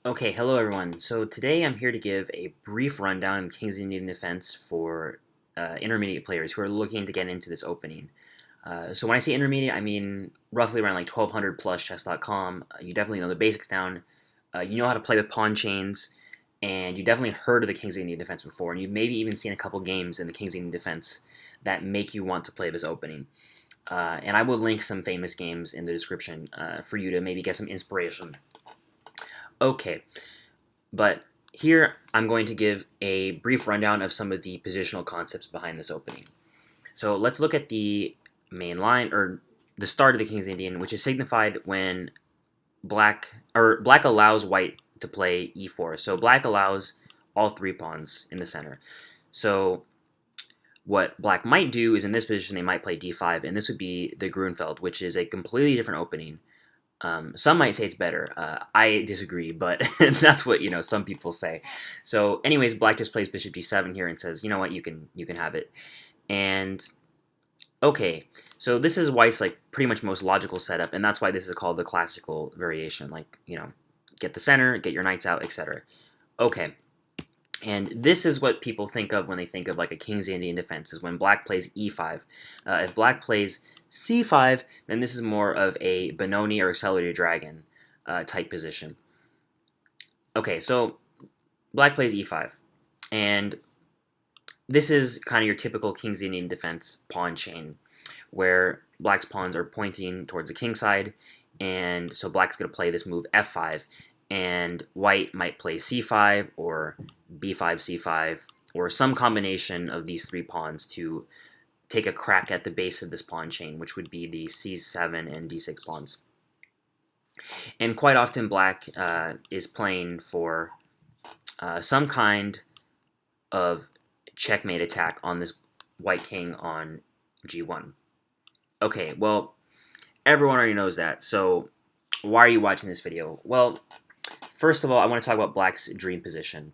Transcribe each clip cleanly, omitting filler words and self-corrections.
Okay, hello everyone. So today I'm here to give a brief rundown of King's Indian defense for intermediate players who are looking to get into this opening. So when I say intermediate, I mean roughly around like 1200 plus chess.com. You definitely know the basics down. You know how to play with pawn chains, and you definitely heard of the King's Indian defense before, and you've maybe even seen a couple games in the King's Indian defense that make you want to play this opening. And I will link some famous games in the description for you to maybe get some inspiration. Okay, but here I'm going to give a brief rundown of some of the positional concepts behind this opening. So let's look at the main line, or the start of the King's Indian, which is signified when black allows white to play e4. So black allows all three pawns in the center. So what black might do is in this position they might play d5, and this would be the Grunfeld, which is a completely different opening. Some might say it's better. I disagree, but that's what some people say. So, anyways, black just plays bishop g7 here and says, you know what, you can have it. And okay, so this is white's like pretty much most logical setup, and that's why this is called the classical variation. Like get the center, get your knights out, etc. Okay. And this is what people think of when they think of like a King's Indian defense, is when black plays e5. If black plays c5, then this is more of a Benoni or accelerated dragon type position. Okay, so black plays e5. And this is kind of your typical King's Indian defense pawn chain, where black's pawns are pointing towards the king side, and so black's going to play this move f5, and white might play c5 or b5, c5, or some combination of these three pawns to take a crack at the base of this pawn chain, which would be the c7 and d6 pawns. And quite often black is playing for some kind of checkmate attack on this white king on g1. Okay, well, everyone already knows that, so why are you watching this video? Well, first of all, I want to talk about black's dream position.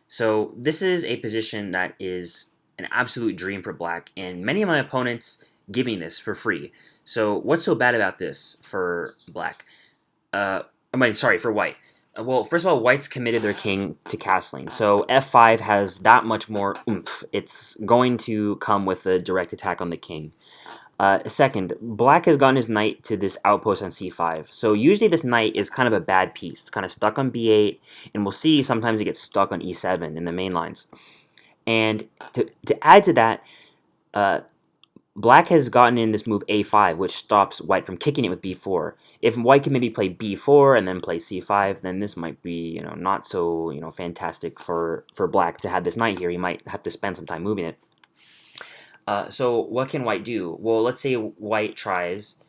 So this is a position that is an absolute dream for black, and many of my opponents give me this for free. So what's so bad about this for black? For white. Well, first of all, white's committed their king to castling, so f5 has that much more oomph. It's going to come with a direct attack on the king. Second, black has gotten his knight to this outpost on c5. So usually this knight is kind of a bad piece. It's kind of stuck on b8, and we'll see sometimes it gets stuck on e7 in the main lines. And to add to that, black has gotten in this move a5, which stops white from kicking it with b4. If white can maybe play b4 and then play c5, then this might be not so fantastic for black to have this knight here. He might have to spend some time moving it. So what can white do? Well, let's say white tries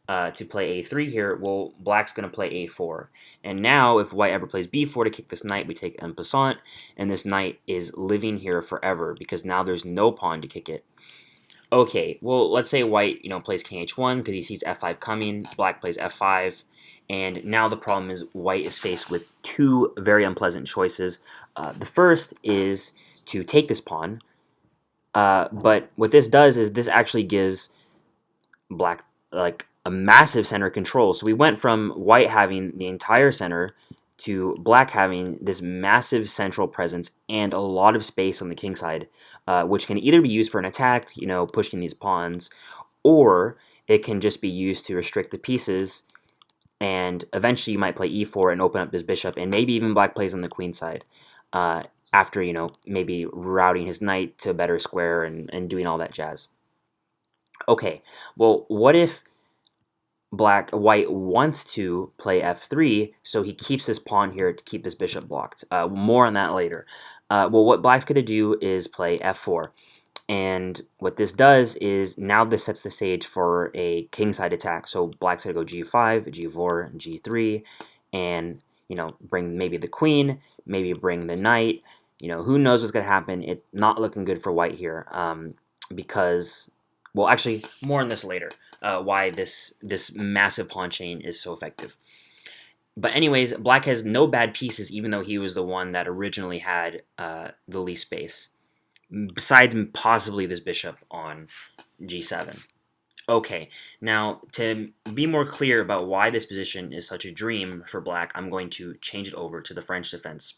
to play a3 here. Well, black's going to play a4. And now if white ever plays b4 to kick this knight, we take en passant, and this knight is living here forever because now there's no pawn to kick it. Okay, well, let's say white plays king h1 because he sees f5 coming. Black plays f5. And now the problem is white is faced with two very unpleasant choices. The first is to take this pawn. But what this does is this actually gives black like a massive center control. So we went from white having the entire center to black having this massive central presence and a lot of space on the king side, which can either be used for an attack, pushing these pawns, or it can just be used to restrict the pieces, and eventually you might play e4 and open up this bishop, and maybe even black plays on the queen side. After, maybe routing his knight to a better square and doing all that jazz. Okay, well, what if white wants to play f3, so he keeps this pawn here to keep this bishop blocked? More on that later. Well, what black's going to do is play f4. And what this does is now this sets the stage for a kingside attack. So black's going to go g5, g4, g3, and bring maybe the queen, maybe bring the knight. Who knows what's going to happen. It's not looking good for white here because, well, actually, more on this later, why this massive pawn chain is so effective. But anyways, black has no bad pieces, even though he was the one that originally had the least space, besides possibly this bishop on g7. Okay, now to be more clear about why this position is such a dream for black, I'm going to change it over to the French defense.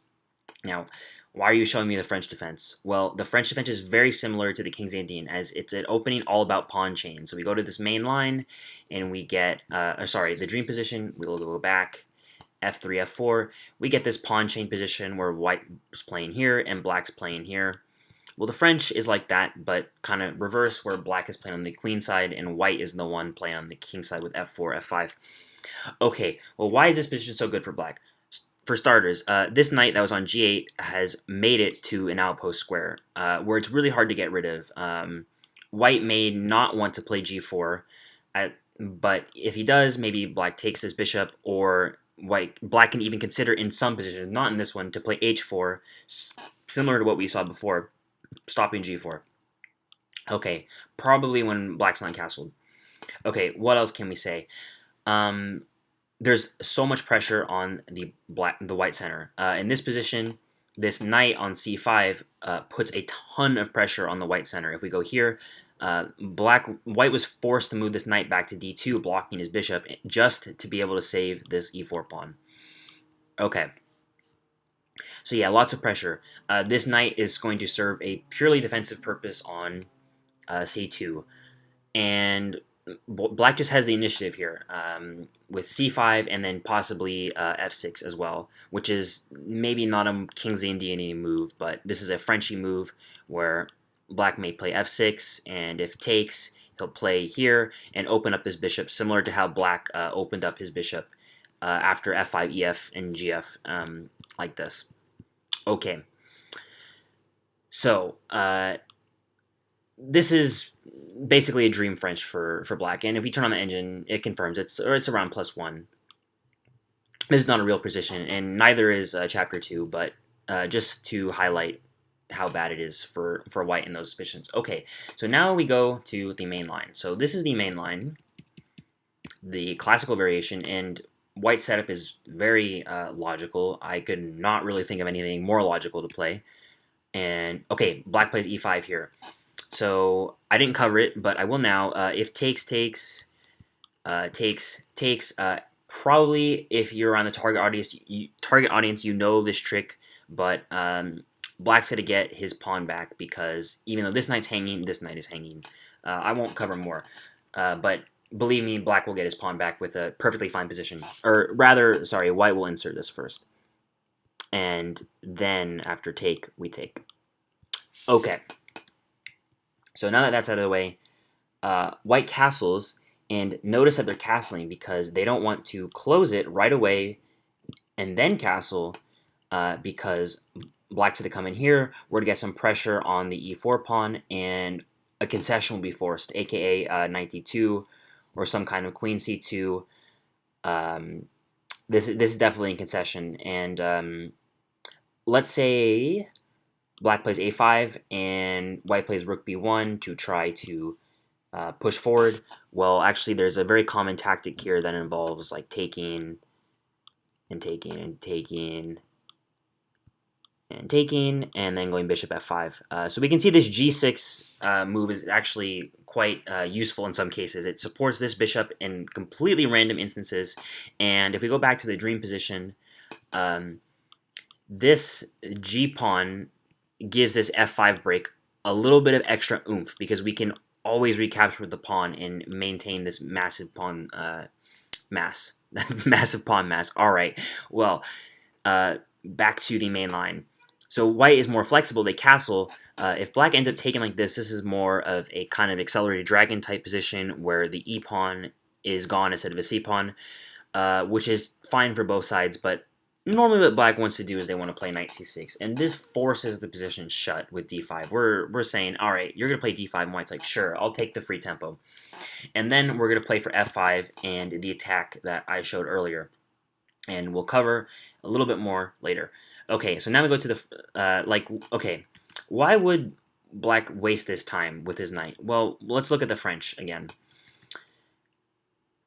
Now, why are you showing me the French defense? Well, the French defense is very similar to the King's Indian, as it's an opening all about pawn chain. So we go to this main line, and we get, the dream position, we'll go back, f3, f4, we get this pawn chain position where white is playing here and black's playing here. Well, the French is like that, but kind of reverse, where black is playing on the queen side and white is the one playing on the king side with f4, f5. Okay, well, why is this position so good for black? For starters, this knight that was on g8 has made it to an outpost square, where it's really hard to get rid of. White may not want to play g4, but if he does, maybe black takes this bishop, or black can even consider in some positions, not in this one, to play h4, similar to what we saw before, stopping g4. Okay, probably when black's not castled. Okay, what else can we say? There's so much pressure on the white center. In this position, this knight on c5 puts a ton of pressure on the white center. If we go here, white was forced to move this knight back to d2, blocking his bishop, just to be able to save this e4 pawn. Okay. So yeah, lots of pressure. This knight is going to serve a purely defensive purpose on c2. And black just has the initiative here with c5 and then possibly f6 as well, which is maybe not a King's Indian move, but this is a Frenchy move where black may play f6, and if takes, he'll play here and open up his bishop, similar to how black opened up his bishop after f5, ef, and gf, like this. Okay, so this is basically a dream French for black, and if we turn on the engine, it confirms it's around +1. This is not a real position, and neither is chapter 2, but just to highlight how bad it is for white in those positions. Okay, so now we go to the main line. So this is the main line, the classical variation, and white's setup is very logical. I could not really think of anything more logical to play. And okay, black plays e5 here. So I didn't cover it, but I will now. If takes, probably if you're on the target audience, you know this trick. But black's gonna get his pawn back, because even though this knight's hanging, this knight is hanging. I won't cover more, but believe me, black will get his pawn back with a perfectly fine position. Or rather, sorry, white will insert this first, and then after take, we take. Okay. So now that that's out of the way, white castles, and notice that they're castling because they don't want to close it right away and then castle, because black's going to come in here, we're going to get some pressure on the e4 pawn, and a concession will be forced, aka knight d2, or some kind of queen c2. This is definitely a concession, and let's say black plays a5 and white plays rook b1 to try to push forward. Well, actually, there's a very common tactic here that involves like taking and taking and taking and taking, and then going bishop f5. So we can see this g6 move is actually quite useful in some cases. It supports this bishop in completely random instances, and if we go back to the dream position, this g-pawn gives this f5 break a little bit of extra oomph, because we can always recapture the pawn and maintain this massive pawn mass. Massive pawn mass. All right, well, back to the main line. So white is more flexible, they castle. If black ends up taking like this is more of a kind of accelerated dragon type position where the e-pawn is gone instead of a c-pawn, which is fine for both sides, but normally what black wants to do is they want to play knight c6, and this forces the position shut with d5. We're saying, all right, you're going to play d5, and white's like, sure, I'll take the free tempo. And then we're going to play for f5 and the attack that I showed earlier, and we'll cover a little bit more later. Okay, so now we go to the, okay, why would black waste this time with his knight? Well, let's look at the French again.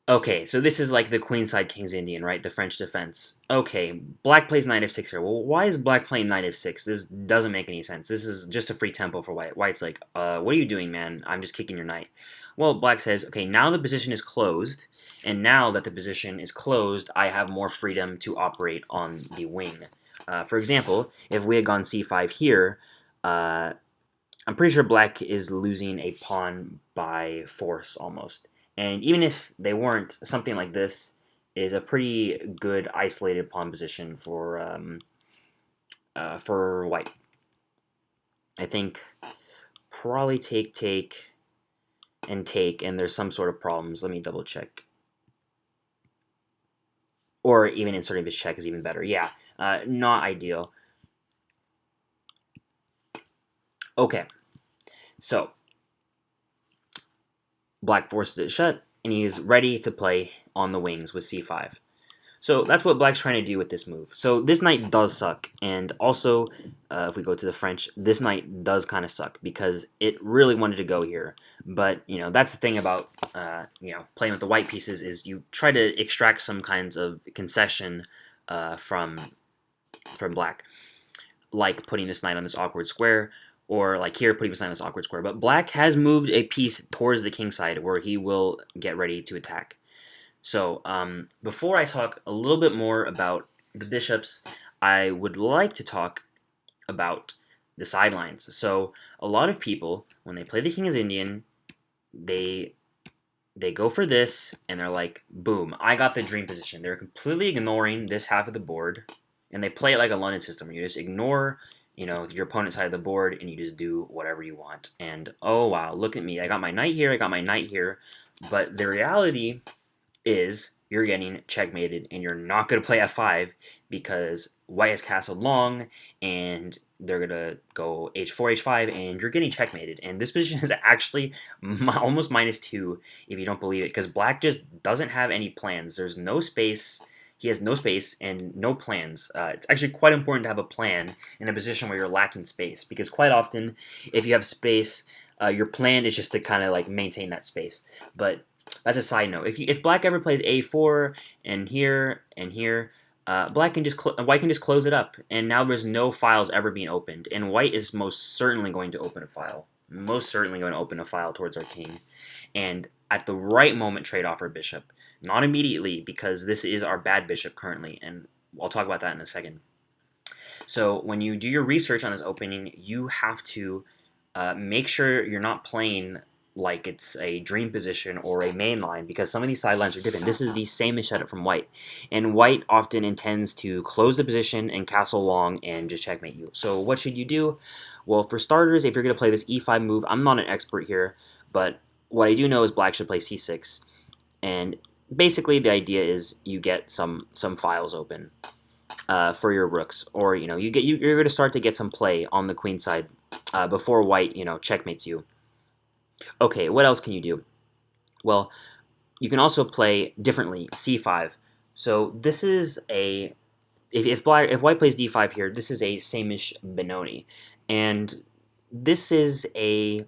Okay, so this is like the queenside King's Indian, right? The French defense. Okay, black plays knight f6 here. Well, why is black playing knight f6? This doesn't make any sense. This is just a free tempo for white. White's like, what are you doing, man? I'm just kicking your knight. Well, black says, okay, now the position is closed, and now that the position is closed, I have more freedom to operate on the wing. For example, if we had gone c5 here, I'm pretty sure black is losing a pawn by force almost. And even if they weren't, something like this is a pretty good isolated pawn position for white. I think probably take, and there's some sort of problems. Let me double check. Or even inserting this check is even better. Yeah, not ideal. Okay, so black forces it shut, and he's ready to play on the wings with c5. So that's what black's trying to do with this move. So this knight does suck, and also, if we go to the French, this knight does kind of suck because it really wanted to go here. But, that's the thing about, playing with the white pieces is you try to extract some kinds of concession from black, like putting this knight on this awkward square, or like here, putting this knight on this awkward square. But black has moved a piece towards the king side where he will get ready to attack. So before I talk a little bit more about the bishops, I would like to talk about the sidelines. So a lot of people, when they play the king as Indian, they go for this, and they're like, boom, I got the dream position. They're completely ignoring this half of the board, and they play it like a London system where you just ignore your opponent's side of the board, and you just do whatever you want. And oh wow, look at me, I got my knight here, I got my knight here. But the reality is you're getting checkmated, and you're not going to play f5 because white has castled long, and they're going to go h4, h5, and you're getting checkmated. And this position is actually almost -2 if you don't believe it, because black just doesn't have any plans. There's no space. He has no space and no plans. It's actually quite important to have a plan in a position where you're lacking space, because quite often, if you have space, your plan is just to kind of like maintain that space. But that's a side note. If black ever plays a4 and here and here, white can just close it up, and now there's no files ever being opened. And white is most certainly going to open a file. Most certainly going to open a file towards our king, and at the right moment trade off our bishop. Not immediately, because this is our bad bishop currently, and I'll talk about that in a second. So when you do your research on this opening, you have to make sure you're not playing like it's a dream position or a main line, because some of these sidelines are different. This is the same setup from white, and white often intends to close the position and castle long and just checkmate you. So what should you do? Well, for starters, if you're going to play this e5 move, I'm not an expert here, but what I do know is black should play c6, and basically the idea is you get some files open for your rooks, or you're going to start to get some play on the queen side before white checkmates you. Okay, what else can you do? Well, you can also play differently, c5. So this is a if white plays d5 here, this is a same-ish Benoni, and this is a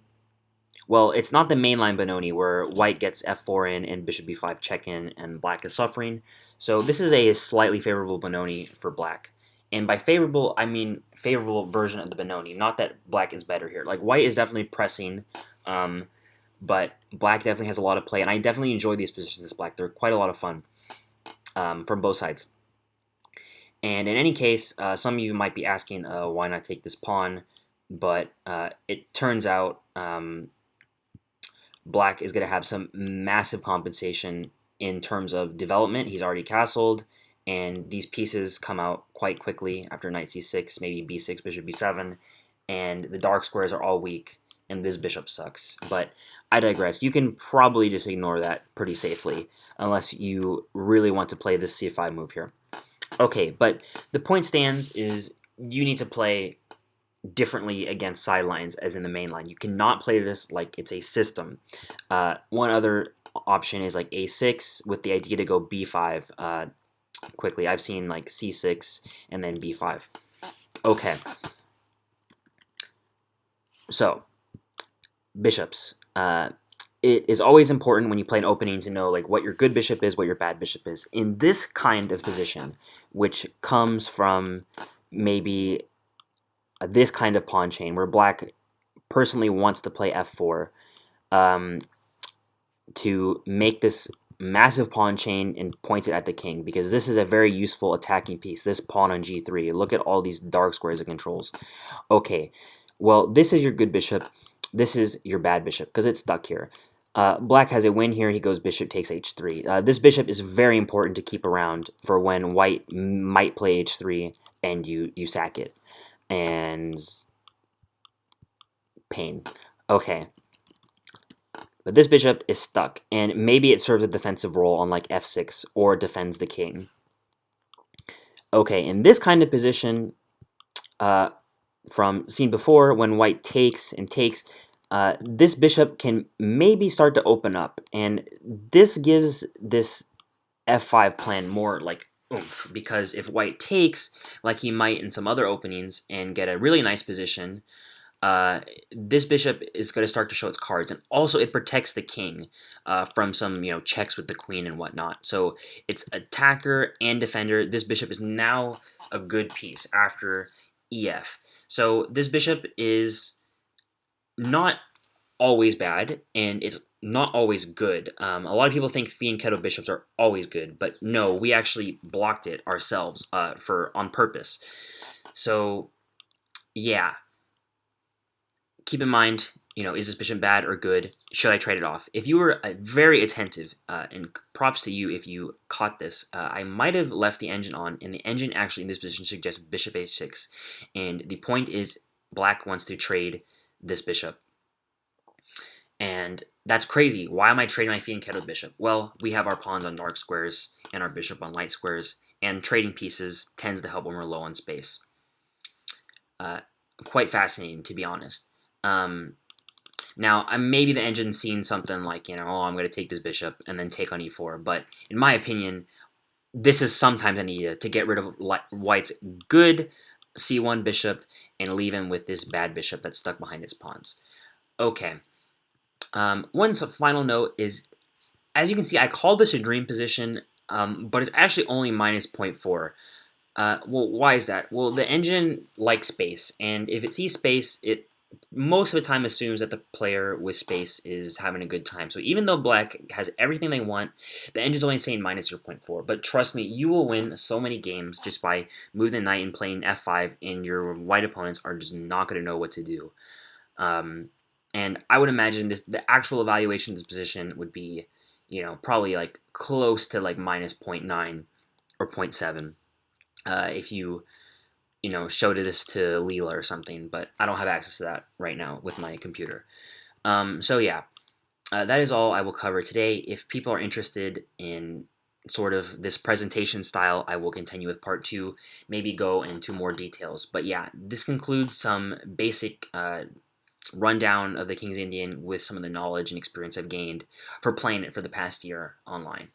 it's not the mainline Benoni where white gets f4 in and bishop b5 check in and black is suffering. So this is a slightly favorable Benoni for black. And by favorable, I mean favorable version of the Benoni, not that black is better here. Like, white is definitely pressing, but black definitely has a lot of play, and I definitely enjoy these positions as black. They're quite a lot of fun from both sides. And in any case, some of you might be asking, why not take this pawn? But it turns out black is going to have some massive compensation in terms of development. He's already castled, and these pieces come out quite quickly after knight c6, maybe b6, bishop b7, and the dark squares are all weak, and this bishop sucks. But I digress. You can probably just ignore that pretty safely, unless you really want to play this c5 move here. Okay, but the point stands is you need to play differently against sidelines as in the main line. You cannot play this like it's a system. One other option is like a6 with the idea to go b5 quickly. I've seen like c6 and then b5. Okay. So, bishops. It is always important when you play an opening to know like what your good bishop is, what your bad bishop is. In this kind of position, which comes from maybe this kind of pawn chain where black personally wants to play f4, to make this massive pawn chain and point it at the king, because this is a very useful attacking piece, this pawn on g3. Look at all these dark squares it controls. Okay, well, this is your good bishop. This is your bad bishop, because it's stuck here. Black has a win here. He goes bishop takes h3. This bishop is very important to keep around for when white might play h3 and you sack it. And pain. Okay. But this bishop is stuck, and maybe it serves a defensive role on like f6 or defends the king. Okay, in this kind of position, from seen before, when white takes and takes, this bishop can maybe start to open up, and this gives this f5 plan more like oomph, because if white takes, like he might in some other openings, and get a really nice position, this bishop is going to start to show its cards, and also it protects the king from some checks with the queen and whatnot. So it's attacker and defender. This bishop is now a good piece after ef. So this bishop is not always bad, and it's not always good. A lot of people think fianchetto bishops are always good, but no, we actually blocked it ourselves on purpose. So yeah. Keep in mind, is this bishop bad or good? Should I trade it off? If you were very attentive, and props to you if you caught this, I might have left the engine on, and the engine actually in this position suggests bishop h6. And the point is, black wants to trade this bishop. And that's crazy. Why am I trading my fianchetto bishop? Well, we have our pawns on dark squares and our bishop on light squares, and trading pieces tends to help when we're low on space. Quite fascinating, to be honest. Now, maybe the engine's seen something like, oh, I'm going to take this bishop and then take on e4. But in my opinion, this is sometimes an idea to get rid of white's good c1 bishop and leave him with this bad bishop that's stuck behind his pawns. Okay. One final note is, as you can see, I called this a dream position, but it's actually only minus 0.4. Well, why is that? Well, the engine likes space, and if it sees space, it most of the time assumes that the player with space is having a good time. So even though black has everything they want, the engine's only saying minus 0.4. But trust me, you will win so many games just by moving the knight and playing f5, and your white opponents are just not going to know what to do. And I would imagine the actual evaluation of this position would be, probably like close to like minus 0.9 or 0.7. If you showed this to Leela or something, but I don't have access to that right now with my computer. So yeah, that is all I will cover today. If people are interested in sort of this presentation style, I will continue with part 2, maybe go into more details. But yeah, this concludes some basic rundown of the King's Indian with some of the knowledge and experience I've gained for playing it for the past year online.